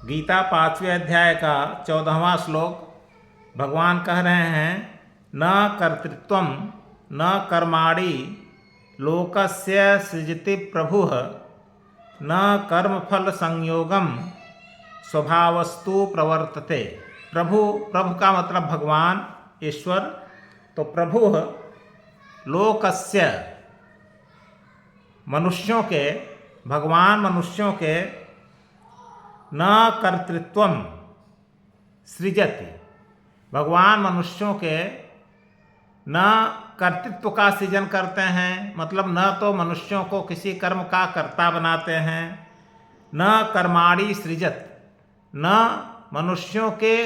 गीता 5वें अध्याय का 14वां श्लोक भगवान कह रहे हैं, न कर्तृत्वं न कर्माणि लोकस्य सृजति प्रभुः न कर्मफल संयोगम स्वभावस्तु प्रवर्तते। प्रभु का मतलब भगवान ईश्वर। तो प्रभु लोकस्य मनुष्यों के, भगवान मनुष्यों के न कर्तृत्वम सृजति, भगवान मनुष्यों के न कर्तृत्व का सृजन करते हैं, मतलब न तो मनुष्यों को किसी कर्म का कर्ता बनाते हैं, न कर्माणि सृजत, न मनुष्यों के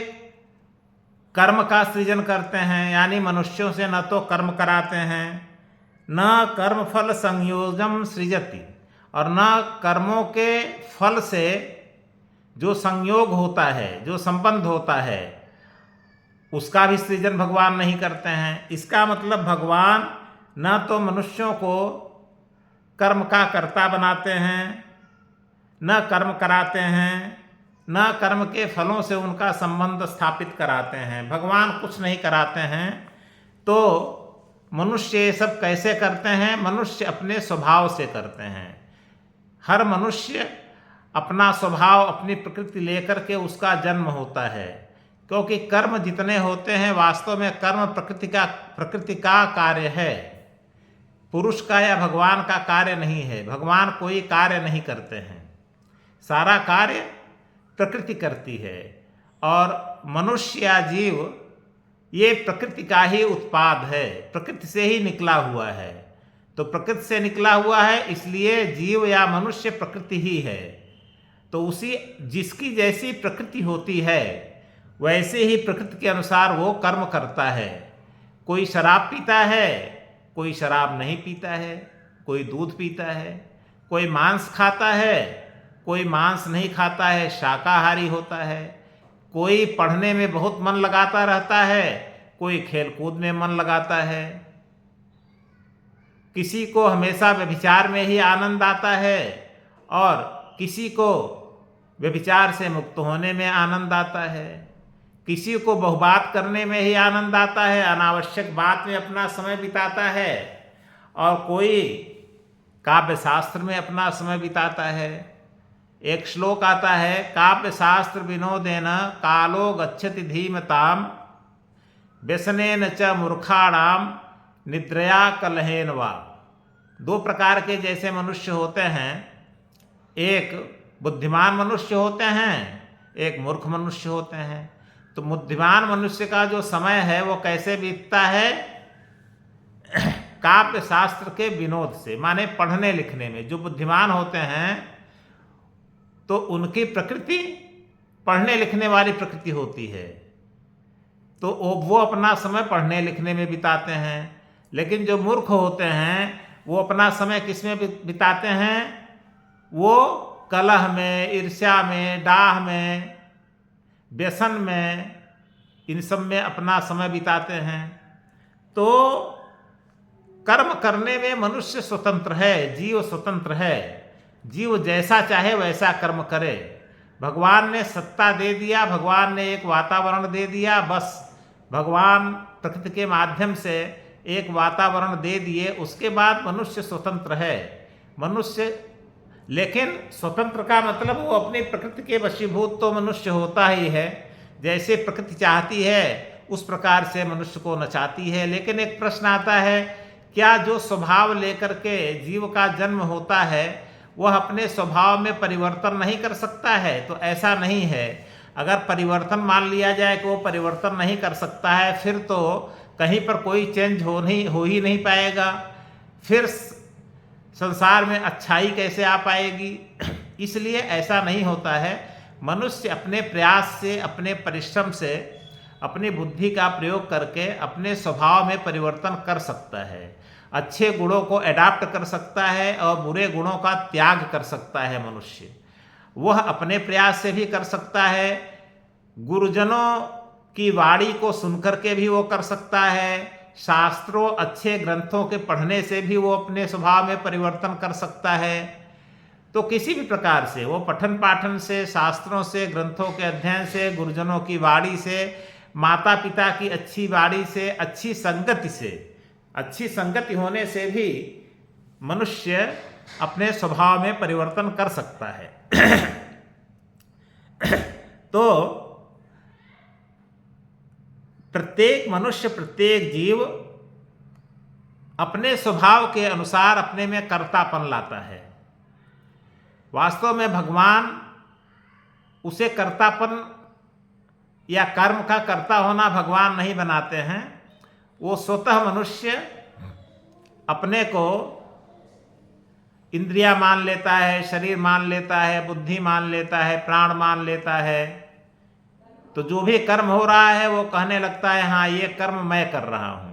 कर्म का सृजन करते हैं, यानी मनुष्यों से न तो कर्म कराते हैं, न कर्मफल संयोगम सृजति, और न कर्मों के फल से जो संयोग होता है, जो संबंध होता है, उसका भी सृजन भगवान नहीं करते हैं। इसका मतलब भगवान न तो मनुष्यों को कर्म का कर्ता बनाते हैं, न कर्म कराते हैं, न कर्म के फलों से उनका संबंध स्थापित कराते हैं। भगवान कुछ नहीं कराते हैं। तो मनुष्य ये सब कैसे करते हैं? मनुष्य अपने स्वभाव से करते हैं। हर मनुष्य अपना स्वभाव, अपनी प्रकृति लेकर के उसका जन्म होता है, क्योंकि कर्म जितने होते हैं वास्तव में कर्म प्रकृति का कार्य है, पुरुष का या भगवान का कार्य नहीं है। भगवान कोई कार्य नहीं करते हैं, सारा कार्य प्रकृति करती है। और मनुष्य या जीव ये प्रकृति का ही उत्पाद है, प्रकृति से ही निकला हुआ है। तो प्रकृति से निकला हुआ है, इसलिए जीव या मनुष्य प्रकृति ही है। तो उसी जिसकी जैसी प्रकृति होती है वैसे ही प्रकृति के अनुसार वो कर्म करता है। कोई शराब पीता है, कोई शराब नहीं पीता है, कोई दूध पीता है, कोई मांस खाता है, कोई मांस नहीं खाता है, शाकाहारी होता है, कोई पढ़ने में बहुत मन लगाता रहता है, कोई खेलकूद में मन लगाता है, किसी को हमेशा व्यभिचार में ही आनंद आता है और किसी को व्यभिचार से मुक्त होने में आनंद आता है, किसी को बहुबात करने में ही आनंद आता है, अनावश्यक बात में अपना समय बिताता है, और कोई काव्य शास्त्र में अपना समय बिताता है। एक श्लोक आता है, काव्य शास्त्र विनोदेन कालो गच्छति धीमताम व्यसनेन च मूर्खाणाम निद्रया कलहेन वा। दो प्रकार के जैसे मनुष्य होते हैं, एक बुद्धिमान मनुष्य होते हैं, एक मूर्ख मनुष्य होते हैं। तो बुद्धिमान मनुष्य का जो समय है वो कैसे बीतता है? काव्य शास्त्र के विनोद से, माने पढ़ने लिखने में। जो बुद्धिमान होते हैं तो उनकी प्रकृति पढ़ने लिखने वाली प्रकृति होती है, तो वो अपना समय पढ़ने लिखने में बिताते हैं। लेकिन जो मूर्ख होते हैं वो अपना समय किस में बिताते हैं? वो कलह में, ईर्ष्या में, डाह में, व्यसन में, इन सब में अपना समय बिताते हैं। तो कर्म करने में मनुष्य स्वतंत्र है, जीव स्वतंत्र है। जीव जैसा चाहे वैसा कर्म करे। भगवान ने सत्ता दे दिया, भगवान ने एक वातावरण दे दिया, बस भगवान प्रकृति के माध्यम से एक वातावरण दे दिए, उसके बाद मनुष्य स्वतंत्र है। मनुष्य, लेकिन स्वतंत्र का मतलब वो अपनी प्रकृति के वशीभूत तो मनुष्य होता ही है। जैसे प्रकृति चाहती है उस प्रकार से मनुष्य को नचाती है। लेकिन एक प्रश्न आता है, क्या जो स्वभाव लेकर के जीव का जन्म होता है वह अपने स्वभाव में परिवर्तन नहीं कर सकता है? तो ऐसा नहीं है। अगर परिवर्तन मान लिया जाए कि वो परिवर्तन नहीं कर सकता है, फिर तो कहीं पर कोई चेंज हो ही नहीं पाएगा। फिर संसार में अच्छाई कैसे आ पाएगी? इसलिए ऐसा नहीं होता है। मनुष्य अपने प्रयास से, अपने परिश्रम से, अपनी बुद्धि का प्रयोग करके अपने स्वभाव में परिवर्तन कर सकता है। अच्छे गुणों को एडाप्ट कर सकता है और बुरे गुणों का त्याग कर सकता है। मनुष्य वह अपने प्रयास से भी कर सकता है, गुरुजनों की वाणी को सुनकर के भी वो कर सकता है, शास्त्रों, अच्छे ग्रंथों के पढ़ने से भी वो अपने स्वभाव में परिवर्तन कर सकता है। तो किसी भी प्रकार से, वो पठन पाठन से, शास्त्रों से, ग्रंथों के अध्ययन से, गुरुजनों की वाणी से, माता पिता की अच्छी वाणी से, अच्छी संगति से, अच्छी संगति होने से भी मनुष्य अपने स्वभाव में परिवर्तन कर सकता है। तो प्रत्येक मनुष्य, प्रत्येक जीव अपने स्वभाव के अनुसार अपने में कर्तापन लाता है। वास्तव में भगवान उसे कर्तापन या कर्म का कर्ता होना भगवान नहीं बनाते हैं। वो स्वतः मनुष्य अपने को इंद्रिया मान लेता है, शरीर मान लेता है, बुद्धि मान लेता है, प्राण मान लेता है। तो जो भी कर्म हो रहा है वो कहने लगता है हाँ ये कर्म मैं कर रहा हूँ,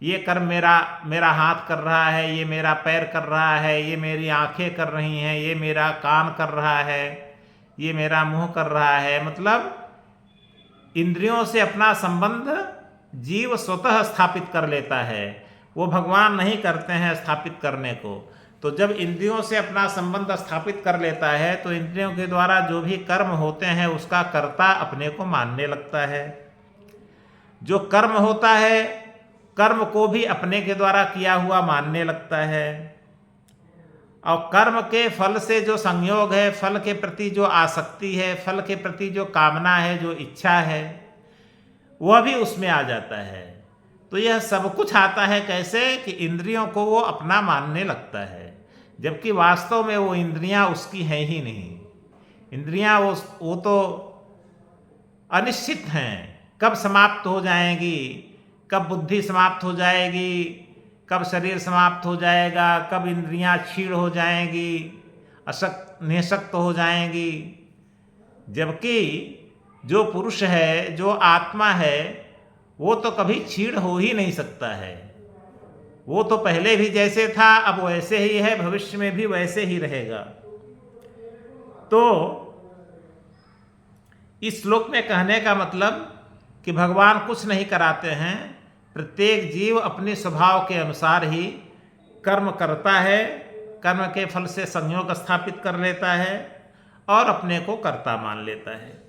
ये कर्म मेरा हाथ कर रहा है, ये मेरा पैर कर रहा है, ये मेरी आंखें कर रही हैं, ये मेरा कान कर रहा है, ये मेरा मुंह कर रहा है। मतलब इंद्रियों से अपना संबंध जीव स्वतः स्थापित कर लेता है, वो भगवान नहीं करते हैं स्थापित करने को। तो जब इंद्रियों से अपना संबंध स्थापित कर लेता है तो इंद्रियों के द्वारा जो भी कर्म होते हैं उसका कर्ता अपने को मानने लगता है। जो कर्म होता है कर्म को भी अपने के द्वारा किया हुआ मानने लगता है। और कर्म के फल से जो संयोग है, फल के प्रति जो आसक्ति है, फल के प्रति जो कामना है, जो इच्छा है, वह भी उसमें आ जाता है। तो यह सब कुछ आता है कैसे कि इंद्रियों को वो अपना मानने लगता है, जबकि वास्तव में वो इंद्रियां उसकी हैं ही नहीं। इंद्रियां वो तो अनिश्चित हैं, कब समाप्त हो जाएंगी, कब बुद्धि समाप्त हो जाएगी, कब शरीर समाप्त हो जाएगा, कब इंद्रियां क्षीण हो जाएंगी, अशक्त निःशक्त हो जाएंगी। जबकि जो पुरुष है, जो आत्मा है, वो तो कभी क्षीण हो ही नहीं सकता है। वो तो पहले भी जैसे था अब वैसे ही है, भविष्य में भी वैसे ही रहेगा। तो इस श्लोक में कहने का मतलब कि भगवान कुछ नहीं कराते हैं, प्रत्येक जीव अपने स्वभाव के अनुसार ही कर्म करता है, कर्म के फल से संयोग स्थापित कर लेता है और अपने को कर्ता मान लेता है।